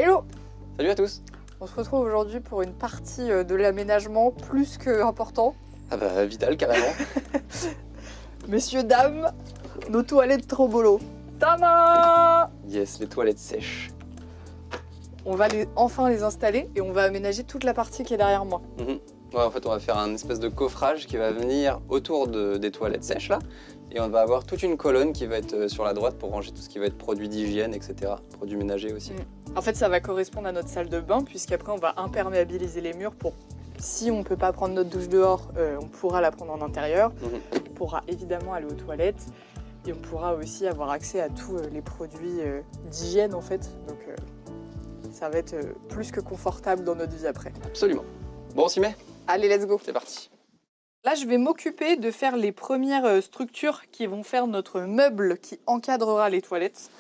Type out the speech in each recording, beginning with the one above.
Hello! Salut à tous! On se retrouve aujourd'hui pour une partie de l'aménagement plus que important. Ah bah vital carrément! Messieurs, dames, nos toilettes Trobolo. Tama! Yes, les toilettes sèches. On va enfin les installer et on va aménager toute la partie qui est derrière moi. Ouais, en fait, on va faire un espèce de coffrage qui va venir autour des toilettes sèches là. Et on va avoir toute une colonne qui va être sur la droite pour ranger tout ce qui va être produits d'hygiène, etc. Produits ménagers aussi. En fait, ça va correspondre à notre salle de bain, puisqu'après, on va imperméabiliser les murs pour, si on ne peut pas prendre notre douche dehors, on pourra la prendre en intérieur. On pourra évidemment aller aux toilettes et on pourra aussi avoir accès à tous les produits d'hygiène en fait. Donc, ça va être plus que confortable dans notre vie après. Absolument. Bon, on s'y met? Allez, let's go! C'est parti! Là, je vais m'occuper de faire les premières structures qui vont faire notre meuble qui encadrera les toilettes.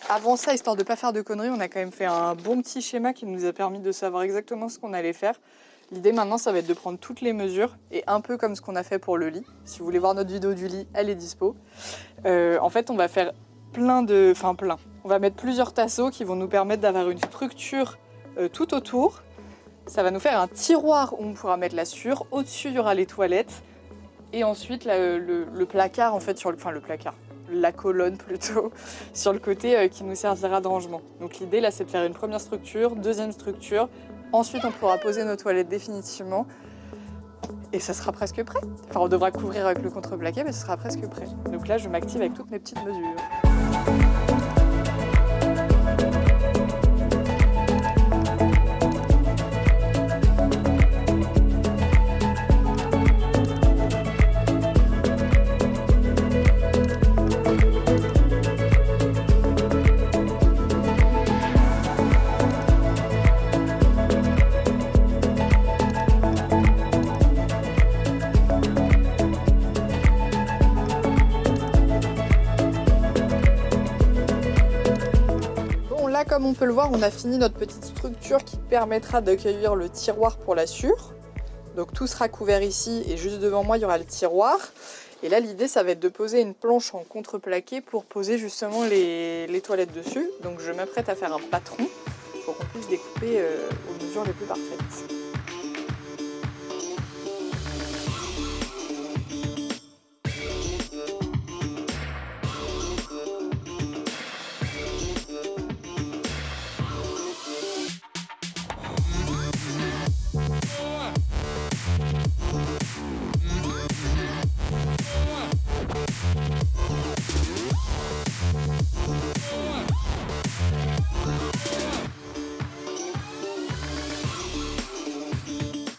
Avant ça, histoire de ne pas faire de conneries, on a quand même fait un bon petit schéma qui nous a permis de savoir exactement ce qu'on allait faire. L'idée maintenant, ça va être de prendre toutes les mesures et un peu comme ce qu'on a fait pour le lit. Si vous voulez voir notre vidéo du lit, elle est dispo. En fait, on va faire plein. On va mettre plusieurs tasseaux qui vont nous permettre d'avoir une structure tout autour. Ça va nous faire un tiroir où on pourra mettre la sueur. Au-dessus, il y aura les toilettes. Et ensuite, le placard, en fait, la colonne plutôt, sur le côté qui nous servira de rangement. Donc l'idée, là, c'est de faire une première structure, deuxième structure. Ensuite, on pourra poser nos toilettes définitivement. Et ça sera presque prêt. Enfin, on devra couvrir avec le contreplaqué, mais ce sera presque prêt. Donc là, je m'active avec toutes mes petites mesures. Comme on peut le voir, on a fini notre petite structure qui permettra d'accueillir le tiroir pour la sueur. Donc tout sera couvert ici et juste devant moi il y aura le tiroir. Et là l'idée ça va être de poser une planche en contreplaqué pour poser justement les toilettes dessus. Donc je m'apprête à faire un patron pour qu'on puisse découper aux mesures les plus parfaites.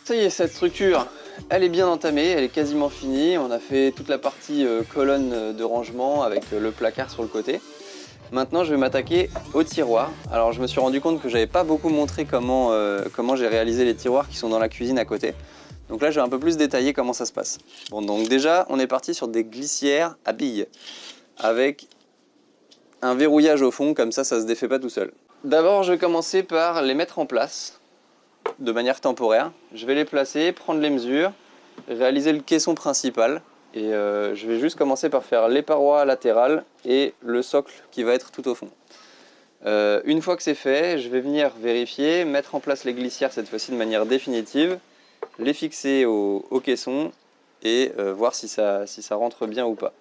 Ça y est, cette structure, elle est bien entamée, elle est quasiment finie. On a fait toute la partie colonne de rangement avec le placard sur le côté. Maintenant, je vais m'attaquer au tiroir. Alors, je me suis rendu compte que j'avais pas beaucoup montré comment j'ai réalisé les tiroirs qui sont dans la cuisine à côté. Donc là, je vais un peu plus détailler comment ça se passe. Bon, donc déjà, on est parti sur des glissières à billes avec un verrouillage au fond, comme ça se défait pas tout seul. D'abord, je vais commencer par les mettre en place de manière temporaire. Je vais les placer, prendre les mesures, réaliser le caisson principal et je vais juste commencer par faire les parois latérales et le socle qui va être tout au fond. Une fois que c'est fait, je vais venir vérifier, mettre en place les glissières cette fois-ci de manière définitive, les fixer au caisson et voir si ça rentre bien ou pas.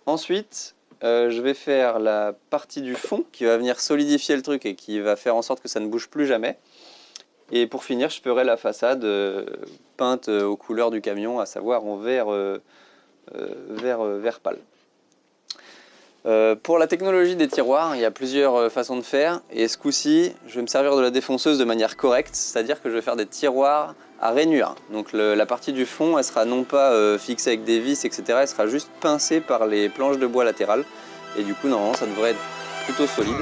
Ensuite, je vais faire la partie du fond qui va venir solidifier le truc et qui va faire en sorte que ça ne bouge plus jamais. Et pour finir, je ferai la façade peinte aux couleurs du camion, à savoir en vert pâle. Pour la technologie des tiroirs, il y a plusieurs façons de faire. Et ce coup-ci, je vais me servir de la défonceuse de manière correcte, c'est-à-dire que je vais faire des tiroirs à rainures. Donc la partie du fond, elle sera non pas fixée avec des vis, etc. Elle sera juste pincée par les planches de bois latérales. Et du coup, normalement, ça devrait être plutôt solide.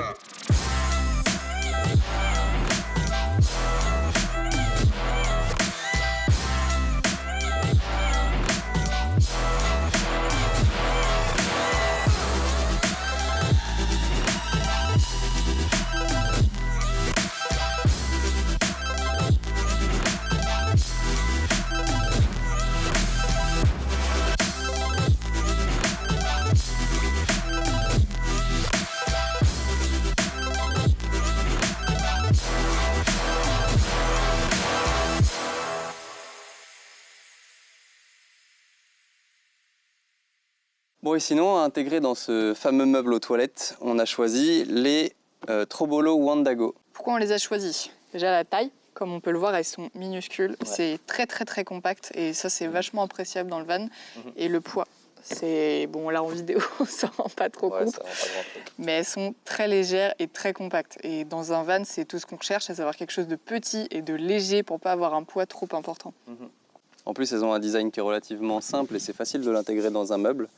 Bon, et sinon, intégré dans ce fameux meuble aux toilettes, on a choisi les Trobolo Wandago. Pourquoi on les a choisis? Déjà la taille, comme on peut le voir, elles sont minuscules. Ouais. C'est très très très compact et ça c'est vachement appréciable dans le van. Et le poids, c'est bon là en vidéo, on s'en rend pas trop compte. Ça rend pas grand-chose. Mais elles sont très légères et très compactes. Et dans un van, c'est tout ce qu'on recherche, à savoir quelque chose de petit et de léger pour pas avoir un poids trop important. En plus, elles ont un design qui est relativement simple et c'est facile de l'intégrer dans un meuble.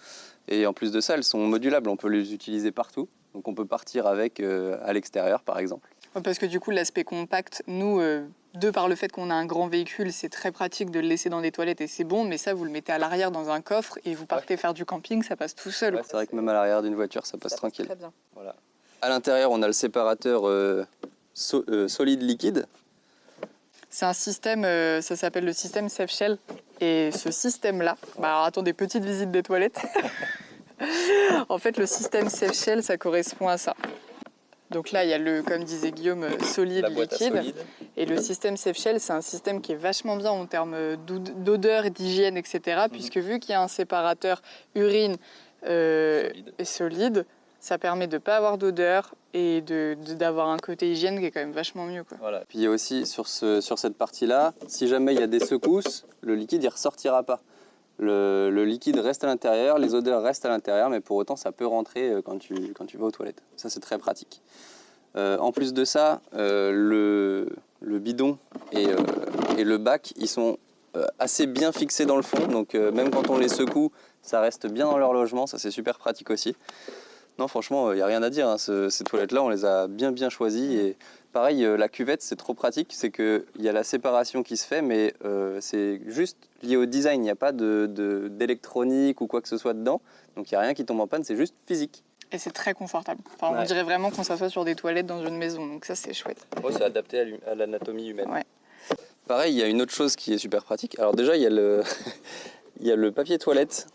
Et en plus de ça, elles sont modulables, on peut les utiliser partout. Donc on peut partir avec à l'extérieur, par exemple. Ouais, parce que du coup, l'aspect compact, nous, de par le fait qu'on a un grand véhicule, c'est très pratique de le laisser dans des toilettes et c'est bon. Mais ça, vous le mettez à l'arrière dans un coffre et vous partez faire du camping, ça passe tout seul. Ouais, c'est vrai que même à l'arrière d'une voiture, ça passe tranquille. Très bien. Voilà. À l'intérieur, on a le séparateur solide-liquide. C'est un système, ça s'appelle le système Safe Shell. Et ce système-là, alors attendez, petite visite des toilettes. En fait, le système Safe Shell, ça correspond à ça. Donc là, il y a le, comme disait Guillaume, solide, liquide. Et le système Safe Shell, c'est un système qui est vachement bien en termes d'odeur, d'hygiène, etc. Puisque vu qu'il y a un séparateur urine et solide, ça permet de ne pas avoir d'odeur et d'avoir un côté hygiène qui est quand même vachement mieux, quoi. Voilà. Puis il y a aussi sur cette partie-là, si jamais il y a des secousses, le liquide il ressortira pas. Le liquide reste à l'intérieur, les odeurs restent à l'intérieur, mais pour autant ça peut rentrer quand tu vas aux toilettes. Ça c'est très pratique. En plus de ça, le bidon et le bac, ils sont assez bien fixés dans le fond, donc même quand on les secoue, ça reste bien dans leur logement, ça c'est super pratique aussi. Non, franchement, il n'y a rien à dire, hein. Ces toilettes-là, on les a bien choisies. Et pareil, la cuvette, c'est trop pratique. C'est qu'il y a la séparation qui se fait, mais c'est juste lié au design. Il n'y a pas d'électronique ou quoi que ce soit dedans. Donc, il n'y a rien qui tombe en panne, c'est juste physique. Et c'est très confortable. Enfin, Ouais. On dirait vraiment qu'on s'assoit sur des toilettes dans une maison. Donc ça, c'est chouette. Oh, c'est adapté à l'anatomie humaine. Ouais. Pareil, il y a une autre chose qui est super pratique. Alors déjà, il y a il y a le papier toilette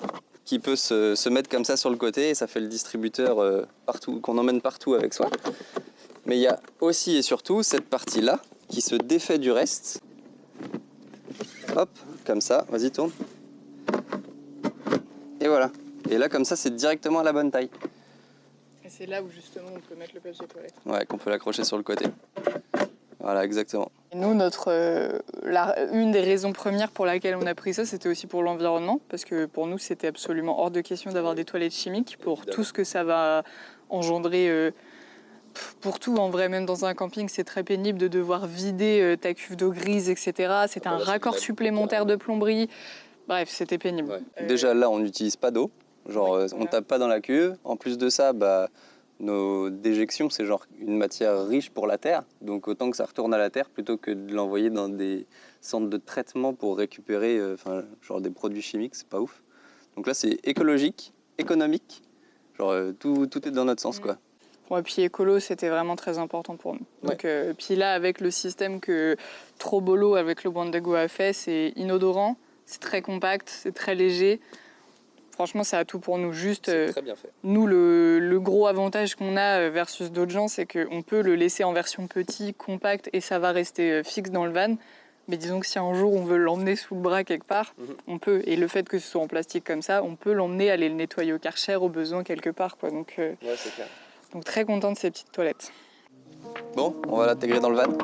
qui peut se mettre comme ça sur le côté et ça fait le distributeur partout, qu'on emmène partout avec soi. Mais il y a aussi et surtout cette partie-là qui se défait du reste. Hop, comme ça, vas-y tourne. Et voilà. Et là comme ça c'est directement à la bonne taille. Et c'est là où justement on peut mettre le papier toilette. Ouais, qu'on peut l'accrocher sur le côté. Voilà, exactement. Et nous, une des raisons premières pour laquelle on a pris ça, c'était aussi pour l'environnement, parce que pour nous, c'était absolument hors de question d'avoir des toilettes chimiques pour Évidemment. tout ce que ça va engendrer. Pour tout, en vrai, même dans un camping, c'est très pénible de devoir vider ta cuve d'eau grise, etc. C'est un raccord supplémentaire de plomberie. Bref, c'était pénible. Ouais. Déjà là, on n'utilise pas d'eau. Genre, Oui, on voilà. tape pas dans la cuve. En plus de ça, nos déjections, c'est genre une matière riche pour la terre. Donc autant que ça retourne à la terre plutôt que de l'envoyer dans des centres de traitement pour récupérer genre des produits chimiques, c'est pas ouf. Donc là, c'est écologique, économique. Genre tout est dans notre sens, quoi. Ouais, puis écolo, c'était vraiment très important pour nous. Donc, puis là, avec le système que Trobolo, avec le Wandago a fait, c'est inodorant, c'est très compact, c'est très léger. Franchement, ça a tout pour nous. Juste, C'est très bien fait. nous, le gros avantage qu'on a versus d'autres gens, c'est qu'on peut le laisser en version petit, compact, et ça va rester fixe dans le van. Mais disons que si un jour on veut l'emmener sous le bras quelque part, on peut. Et le fait que ce soit en plastique comme ça, on peut l'emmener aller le nettoyer au Karcher au besoin quelque part, quoi. Donc, Ouais, c'est clair. donc très content de ces petites toilettes. Bon, on va l'intégrer dans le van.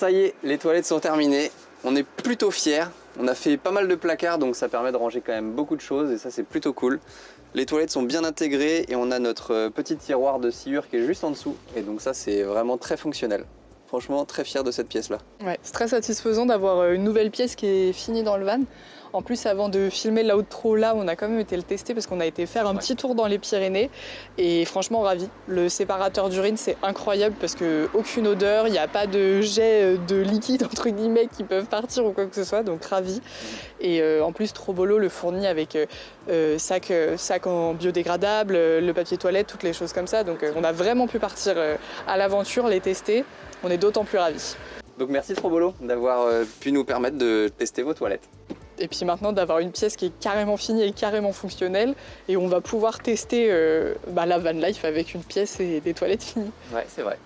Ça y est, les toilettes sont terminées. On est plutôt fiers. On a fait pas mal de placards, donc ça permet de ranger quand même beaucoup de choses et ça c'est plutôt cool. Les toilettes sont bien intégrées et on a notre petit tiroir de sciure qui est juste en dessous. Et donc ça c'est vraiment très fonctionnel. Franchement très fier de cette pièce là. Ouais, c'est très satisfaisant d'avoir une nouvelle pièce qui est finie dans le van. En plus, avant de filmer l'outro là, on a quand même été le tester parce qu'on a été faire un petit tour dans les Pyrénées et franchement ravi. Le séparateur d'urine c'est incroyable parce que aucune odeur, il n'y a pas de jet de liquide entre guillemets qui peuvent partir ou quoi que ce soit, donc ravi. Et en plus Trobolo le fournit avec sac en biodégradable, le papier toilette, toutes les choses comme ça. Donc on a vraiment pu partir à l'aventure, les tester. On est d'autant plus ravis. Donc merci Trobolo d'avoir pu nous permettre de tester vos toilettes. Et puis maintenant d'avoir une pièce qui est carrément finie et carrément fonctionnelle et on va pouvoir tester la van life avec une pièce et des toilettes finies. Ouais, c'est vrai.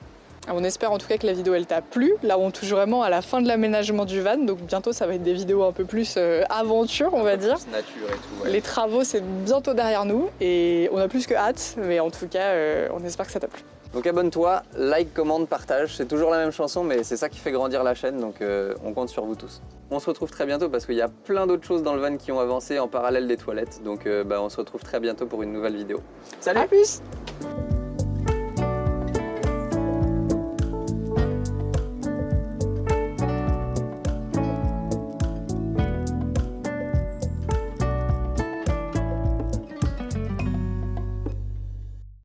On espère en tout cas que la vidéo elle t'a plu. Là on touche vraiment à la fin de l'aménagement du van, donc bientôt ça va être des vidéos un peu plus aventure on va dire. Plus nature et tout. Ouais. Les travaux c'est bientôt derrière nous et on a plus que hâte, mais en tout cas on espère que ça t'a plu. Donc abonne-toi, like, commente, partage, c'est toujours la même chanson mais c'est ça qui fait grandir la chaîne donc on compte sur vous tous. On se retrouve très bientôt parce qu'il y a plein d'autres choses dans le van qui ont avancé en parallèle des toilettes donc on se retrouve très bientôt pour une nouvelle vidéo. Salut! À plus!